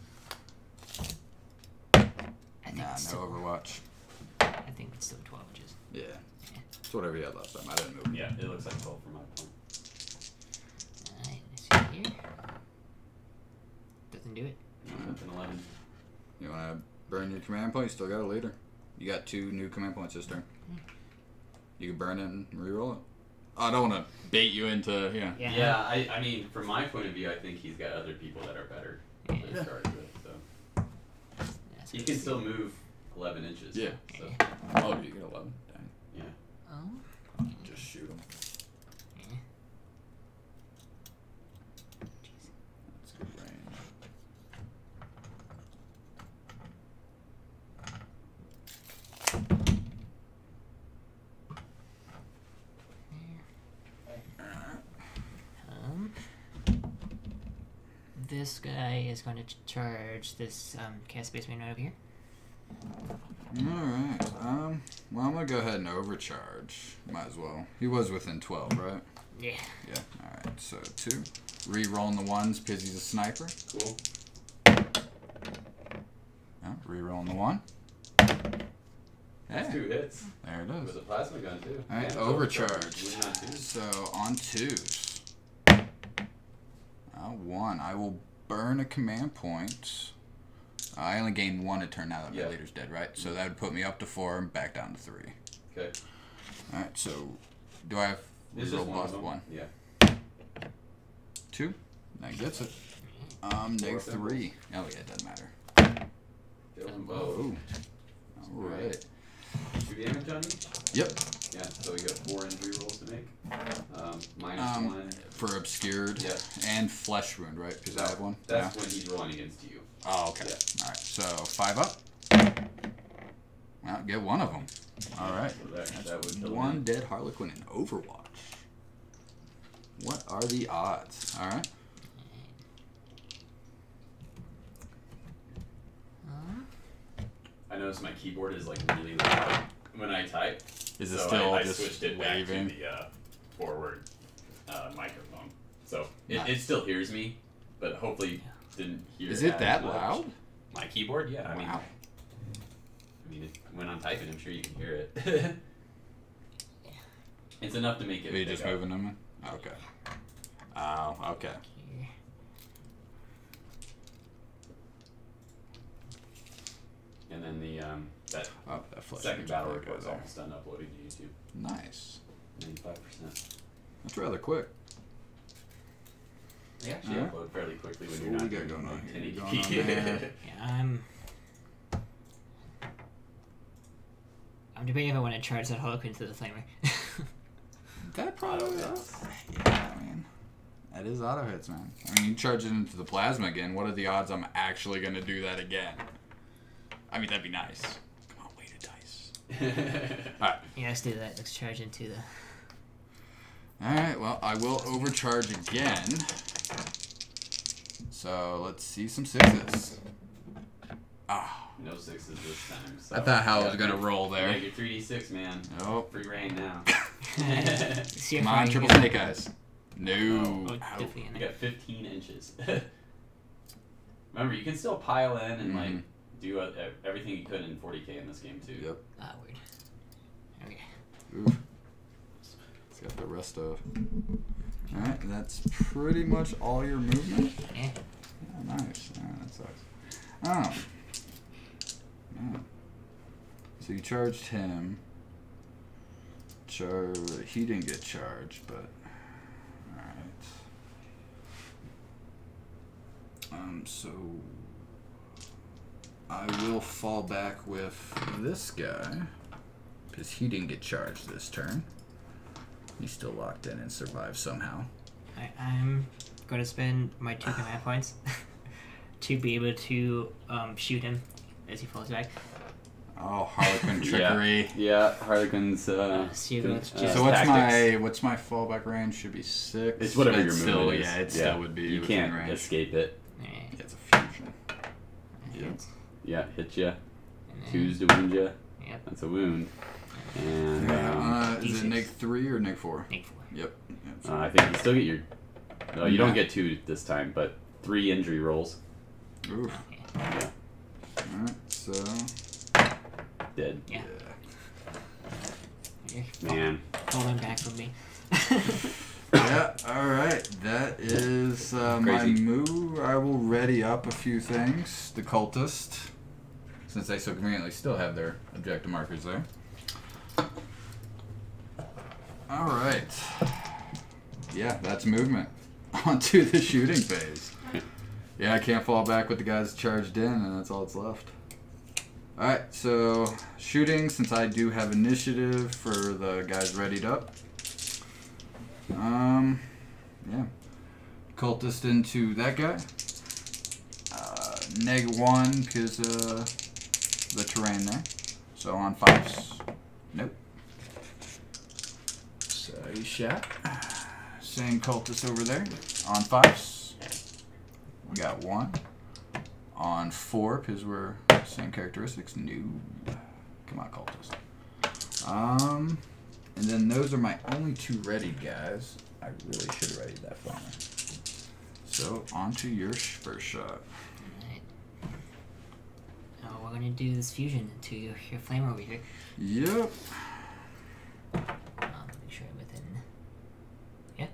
I think Nah, it's no still, Overwatch. I think it's still 12 inches. Yeah. It's whatever you had last time. I didn't move. Yeah, it looks like 12 from my point. Alright, let's see here. Doesn't do it. No, that's an 11. You want to burn your command point? You still got it later. You got 2 new command points this turn. You can burn it and reroll it. I don't want to bait you into, Yeah, I mean, from my point of view, I think he's got other people that are better to start with. So he can still move 11 inches. Yeah. So, Oh, you get 11? Dang. yeah. Oh. Just shoot him. Yeah. That's good range. This guy is going to charge this cast spaceman right over here. Alright. Well, I'm going to go ahead and overcharge. Might as well. He was within 12, right? Yeah. Yeah. Alright, so 2. Re-rolling the 1s because he's a sniper. Cool. Re-rolling the 1. That's Hey, 2 hits. there it With is. a plasma gun, too. Alright, Yeah, overcharge. Win on 2. So, on 2s. 1. I will burn a command point. I only gain 1 a turn now that my leader's dead, right? So that would put me up to 4 and back down to 3. Okay. Alright, so do I have It's reroll just one of both? them. 1? Yeah. 2? That gets it. Negative 3. Oh yeah, it doesn't matter. Kill them both. Oh. Alright. 2 damage on each? Yep. Yeah, so we got 4 injury rolls to make. -1. For for obscured. Yep. And flesh wound, right? Because I have one. That's when he's rolling against you. Oh, okay. Yeah. All right. So 5 up. Well, get one of them. All right. So that would kill One him. dead Harlequin in Overwatch. What are the odds? All right. I noticed my keyboard is like really loud when I type. Is it so still I just switched it waving? back to the forward microphone. So it still hears me, but hopefully didn't hear. Is it as that much. loud? My keyboard, yeah. Wow. I mean, when I'm typing, I'm sure you can hear it. It's enough to make it. Are you just moving them in? Okay. Oh, okay. And then the that flesh second wound battle go report is there. almost done uploading to YouTube. Nice. 95%. That's rather quick. They actually Alright. upload fairly quickly when So you're what not we got doing going on like here? 1080p. Going on there. Yeah, I'm debating if I want to charge that Harlequin to the flamer. That probably Auto is. hits. Yeah, I mean, that is auto hits, man. I mean, you charge it into the plasma again. What are the odds I'm actually going to do that again? I mean, that'd be nice. Come on, weighted dice. Alright. Yeah, let's do that. Let's charge into the... Alright, well, I will overcharge again. So, let's see some 6s. Ah. No 6s this time. So I thought Hal was yeah, going to roll Yeah, there. you're 3d6, man. Oh. Free reign now. See Come if on, I triple can- snake eyes. No. Oh, Ow. definitely in You it. got 15 inches. Remember, you can still pile in and like do everything you could in 40k in this game too. Yep. Ah, weird. Okay. Oof. It's got the rest of. Alright, that's pretty much all your movement. Yeah. Oh, nice. That sucks. Oh. Yeah. So you charged him. He didn't get charged, but. Alright. So. I will fall back with this guy. Because he didn't get charged this turn. He's still locked in and survived somehow. I'm going to spend my 2 command points to be able to shoot him as he falls back. Oh, Harlequin trickery. Yeah, Harlequins. So you go with just So tactics. what's my fallback range? Should be 6. It's whatever But your still, movement is. yeah, it still would be. You within can't range. escape it. Alright. Yeah, it's a fusion. Hits. Yeah, hit ya. And then- 2's to wound ya. Yep. That's a wound. And Is it D6. neg 3 or neg 4? Neg 4. Yep. I think you still get your. No, you don't get 2 this time, but 3 injury rolls. Oof. Okay. Yeah, Alright, so. dead. Yeah. You're Man. falling back from me. Yeah, alright. That is my Crazy. move. I will ready up a few things. The cultist. Since they so conveniently still have their objective markers there. Alright. Yeah, that's movement. On to the shooting phase. Yeah, I can't fall back with the guys charged in, and that's all that's left. Alright, so shooting, since I do have initiative for the guys readied up. Yeah. Cultist into that guy. Neg 1 because the terrain there. So on 5s. Nope. So you shot. Same cultist over there. On 5s. We got 1. On 4 because we're same characteristics. No. Come on, cultist. And then those are my only 2 readied guys. I really should have readied that flamer. So, on to your first shot. Alright. Now we're going to do this fusion into your flame over here. Yep. Make sure I'm within... Yeah.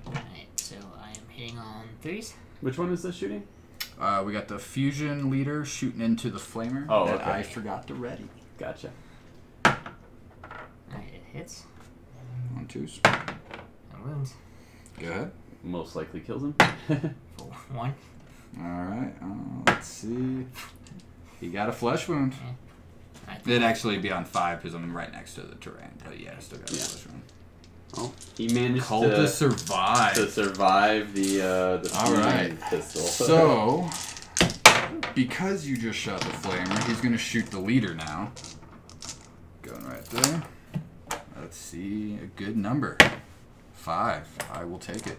Alright, so I am hitting on 3s. Which one is this shooting? We got the fusion leader shooting into the flamer Oh, that okay. I forgot to ready. Gotcha. Alright, it hits. On 2s. And wounds. Go ahead. Most likely kills him. For 1. Alright, let's see. He got a flesh wound. Alright. It'd actually be on 5 because I'm right next to the terrain. But yeah, I still got a Yeah. flesh wound. Oh, he managed to survive. To survive the all right. pistol. So, because you just shot the flamer, he's going to shoot the leader now. Going right there. Let's see, a good number. 5. I will take it.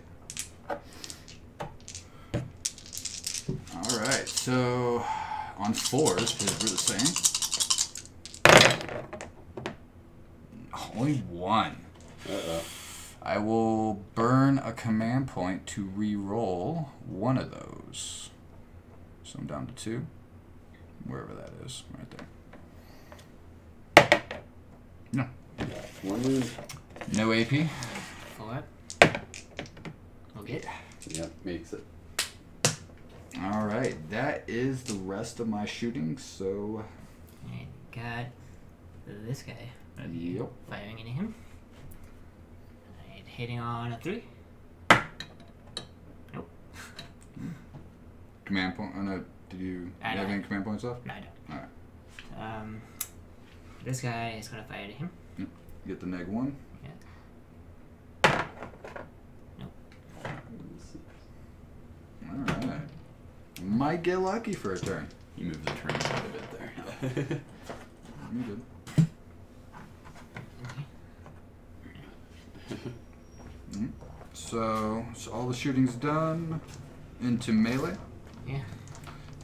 All right, so on 4s, because we're the same. Only 1. Uh-oh. I will burn a command point to re-roll one of those. So I'm down to 2. Wherever that is, right there. No. 1 wound. No AP. 4. Okay. Yep, makes it. All right, that is the rest of my shooting. So. I got this guy. Yep. Firing into him. Right, hitting on a 3. Nope. Command point. Oh no. Did you have any command points left? No, I don't. All right. This guy is gonna fire to him. Yep. Get the -1. Yeah. Nope. All right. Might get lucky for a turn. You moved the turn quite a bit there. You did. So all the shooting's done. Into melee. Yeah.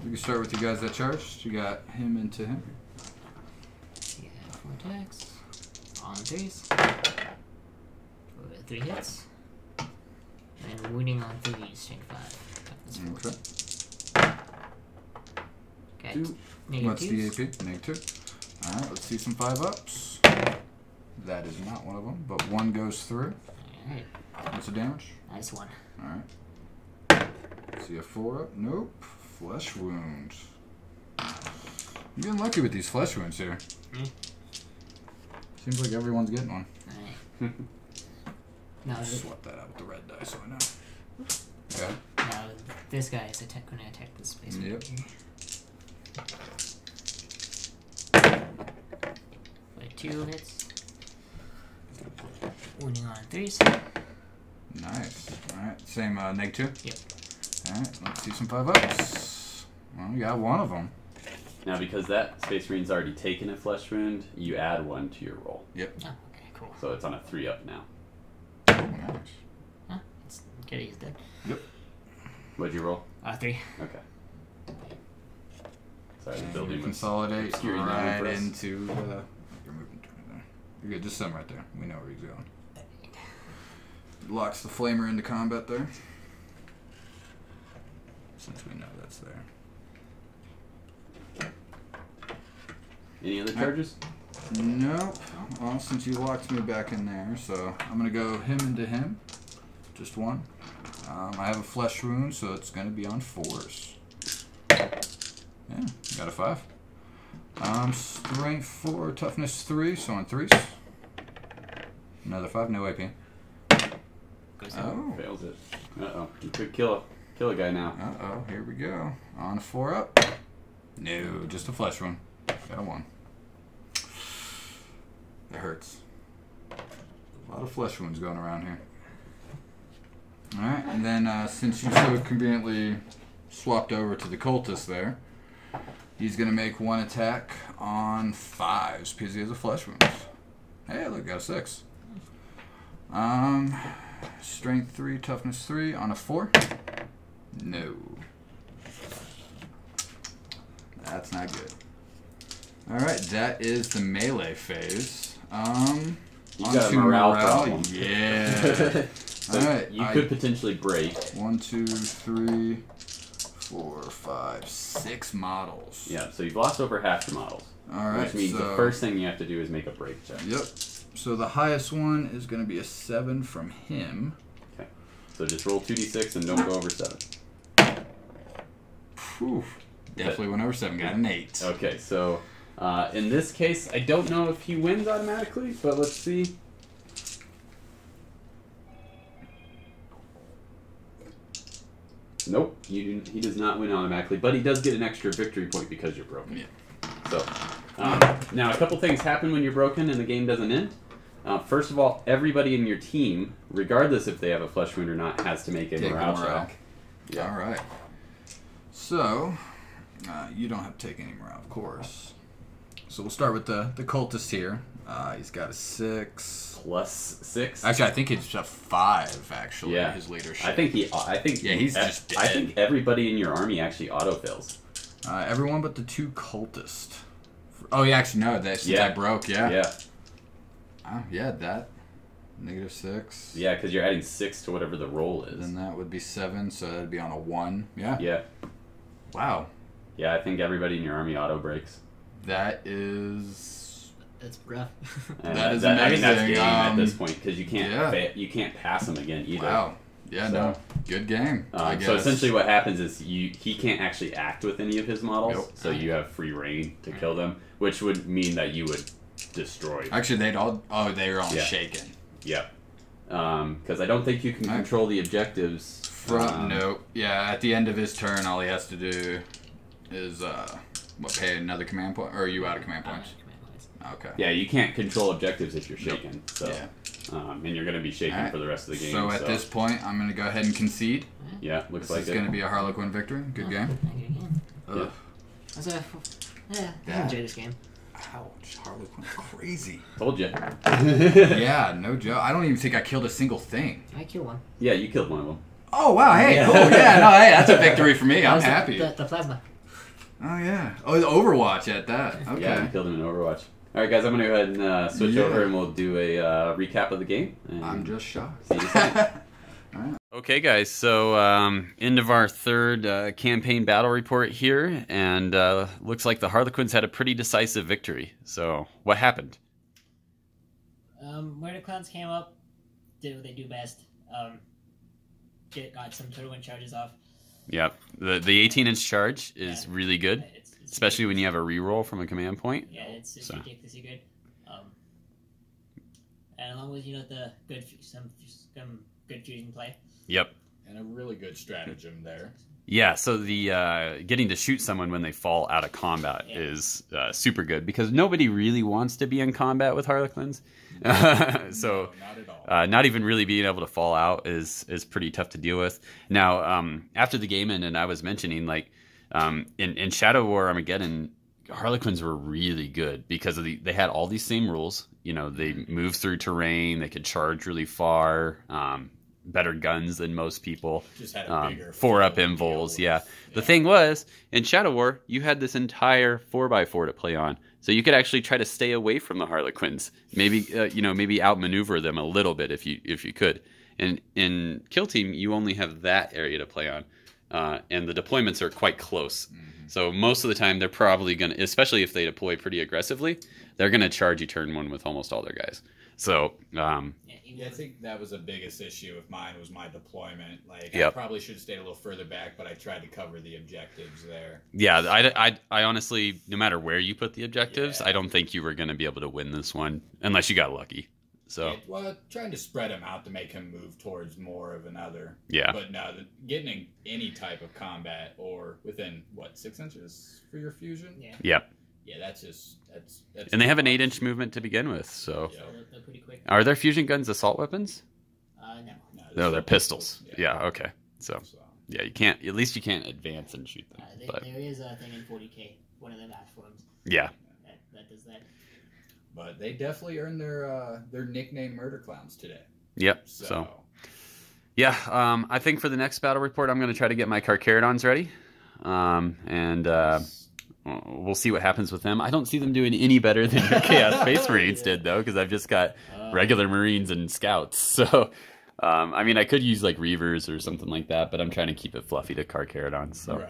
We can start with you guys that charged. You got him into him. Yeah, 4 attacks. On 3s. 3 hits. And wounding on 3s, strength 5. Okay. Okay. What's the AP? -2. Alright, let's see some 5-ups. That is not one of them, but 1 goes through. Alright. What's the damage? Nice one. Alright. See a 4-up? Nope. Flesh wound. I'm getting lucky with these flesh wounds here. Seems like everyone's getting one. Alright. Now, Swap that out with the red die so I know. Okay. now this guy is gonna attack this space. Yep. With 2 hits. Wounding on 3s. Nice. Alright, same -2? Yep. Alright, let's see some 5-ups. Well, we got one of them. Now, because that Space Marine's already taken a flesh wound, you add 1 to your roll. Yep. Oh, okay, cool. So it's on a 3-up now. Oh, nice. Huh? It's good, he's dead. Yep. What'd you roll? 3. Okay. Sorry, the And building we was consolidate obscuring that right for us. into you're moving there. You're good, just some right there. We know where he's going. Locks the flamer into combat there. Since we know that's there. Any other charges? Nope. Well, since you locked me back in there, so I'm gonna go him into him. Just 1. I have a flesh wound, so it's gonna be on 4s. Yeah, got a 5. Strength 4, toughness 3, so on 3s. Another 5, no AP. Goes Oh. Fails it. Uh-oh. You could kill a guy now. Uh-oh, here we go. On a 4-up. No, just a flesh wound. Got a 1. It hurts. A lot of flesh wounds going around here. Alright, and then since you so conveniently swapped over to the cultist there, he's going to make 1 attack on 5s because he has a flesh wound. Hey, look, got a 6. Strength 3, toughness 3 on a 4. No. That's not good. Alright, that is the melee phase. You got a morale problem. Yeah. So Alright. you could potentially break. 1, 2, 3, 4, 5, 6 models. Yeah, so you've lost over half your models. Alright. Which means the first thing you have to do is make a break check. Yep. So the highest one is going to be a 7 from him. Okay. So just roll 2d6 and don't go over 7. Whew. Definitely went over 7. Got an 8. Okay, so in this case, I don't know if he wins automatically, but let's see. Nope, he does not win automatically, but he does get an extra victory point because you're broken. Yeah. So, now a couple things happen when you're broken and the game doesn't end. First of all, everybody in your team, regardless if they have a flesh wound or not, has to make a morale check. Yeah. All right. So, you don't have to take any morale, of course. So we'll start with the cultist here. He's got a 6. Plus 6. Actually, I think it's a 5. Actually, Yeah. his leadership. I think he's just dead. I think everybody in your army actually autofills. Everyone but the 2 cultists. Oh, yeah, actually, no. Since I broke, yeah. That. -6. Yeah, because you're adding 6 to whatever the roll is. Then that would be 7, so that'd be on a 1. Yeah. Yeah. Wow. Yeah, I think everybody in your army auto breaks. That is. That's rough. And That is I mean, that's amazing. game at this point because you can't you can't pass him again either. Wow. Yeah, So, no. Good game. I guess. So essentially, what happens is he can't actually act with any of his models, Nope. so you have free reign to kill them, which would mean that you would destroy. Actually, they'd all. Oh, they were all Yeah. shaken. Yep. Because I don't think you can control the objectives. Nope. Yeah, at the end of his turn, all he has to do is pay another command point, or are you out of command points? Okay. Yeah, you can't control objectives if you're shaken. So, Yeah. and you're going to be shaken Alright. for the rest of the game. So at this point, I'm going to go ahead and concede. yeah, looks This like is it. going to be a Harlequin victory. Good game. Yeah. I enjoy this game. Ouch, Harlequin crazy. Told you. Yeah, no joke. I don't even think I killed a single thing. I kill one. Yeah, you killed one of them. Oh wow, hey, Yeah. cool. Yeah, no, hey, that's a victory for me. That I'm was happy. The plasma. Oh yeah. Oh, the Overwatch at that. Okay. Yeah, you killed him in Overwatch. All right, guys, I'm going to go ahead and switch Yeah. over and we'll do a recap of the game. And I'm just shocked. see you soon. Okay, guys, so end of our third campaign battle report here, and looks like the Harlequins had a pretty decisive victory. So, what happened? Murder Clowns came up, did what they do best. Got some total win charges off. Yep, the 18-inch charge is really good, It's especially when you have a reroll from a command point. Yeah, it's So. ridiculously good. And along with the some good fusion play. Yep. And a really good stratagem there. Yeah, so the getting to shoot someone when they fall out of combat is super good because nobody really wants to be in combat with Harlequins. So No, not at all. not even really being able to fall out is pretty tough to deal with. Now, after the game ended, I was mentioning in Shadow War Armageddon, Harlequins were really good because of they had all these same rules. They move through terrain, they could charge really far. Better guns than most people. Just had a bigger 4-up invols, yeah. The thing was, in Shadow War, you had this entire 4x4 to play on. So you could actually try to stay away from the Harlequins. Maybe maybe outmaneuver them a little bit if you could. And in Kill Team, you only have that area to play on. And the deployments are quite close. Mm-hmm. So most of the time, they're probably going to, especially if they deploy pretty aggressively, they're going to charge you turn 1 with almost all their guys. So, Yeah, I think that was the biggest issue of mine was my deployment. I Yep. probably should have stayed a little further back, but I tried to cover the objectives there. yeah, I honestly, no matter where you put the objectives, Yeah. I don't think you were going to be able to win this one unless you got lucky. So, Yeah, well, trying to spread him out to make him move towards more of another. yeah. But no, getting in any type of combat or within, 6 inches for your fusion? Yeah. Yep. Yeah, that's And they have an 8-inch movement to begin with. So, Yeah. So they're pretty quick. are their fusion guns assault weapons? No. No, they're pistols. Yeah. Yeah. Okay. So, yeah, you can't. At least you can't advance and shoot them. But There is a thing in 40k, one of the match forms yeah, that does that. But they definitely earned their nickname Murder Clowns today. yep. So, yeah. I think for the next battle report, I'm going to try to get my Carcharodons ready, and we'll see what happens with them. I don't see them doing any better than your Chaos Space Marines did, though, because I've just got regular Marines and Scouts. So, I mean, I could use Reavers or something like that, but I'm trying to keep it fluffy to Carcharodons. So,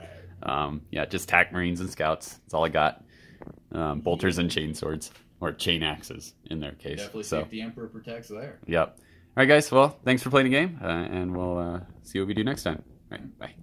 yeah, just tack Marines and Scouts. That's all I got. Bolters and chain swords, or chain axes in their case. Definitely see So, if the Emperor protects there. yep. All right, guys. Well, thanks for playing the game, and we'll see what we do next time. All right, bye.